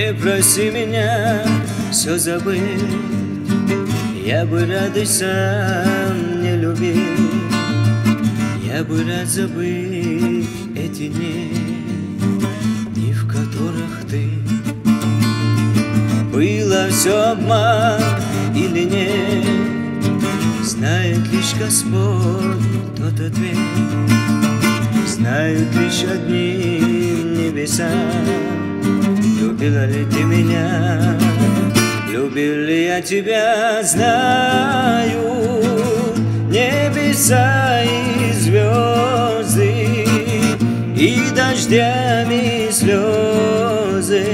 Не проси меня все забыть, я бы радость сам не любил. Я бы рад забыть эти дни, дни, в которых ты. Было все обман или нет, знает лишь Господь тот ответ. Знают лишь одни небеса. Любила ли ты меня, любил ли я тебя, знаю небеса и звезды, и дождями слезы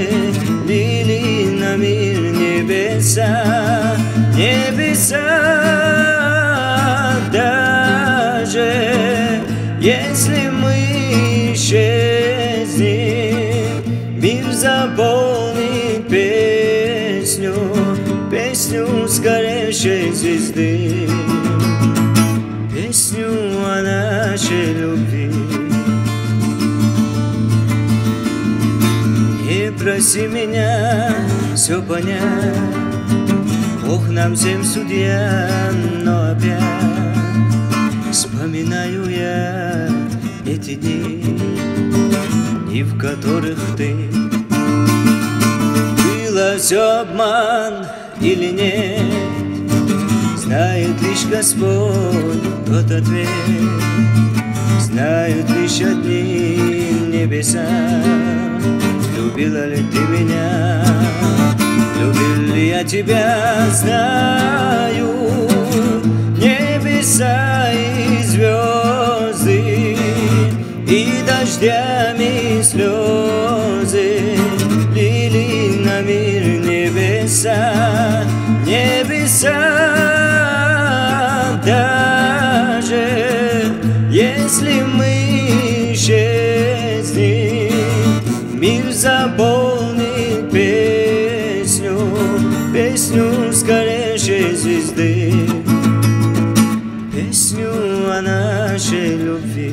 лили на мир небеса, небеса. Даже если мы исчезнем, мир заполнит песню, песню сгоревшей звезды, песню о нашей любви. Не проси меня все понять, Бог нам всем судья, но опять вспоминаю я эти дни, дни, в которых ты. Было все обман или нет, знает лишь Господь тот ответ. Знают лишь одни небеса. Любила ли ты меня, любил ли я тебя, знаю небеса и звезды, и дождями слезы лили на мир небеса, небеса. Даже если мы исчезнем, мир заполнит песню, песню сгоревшей звезды, песню о нашей любви.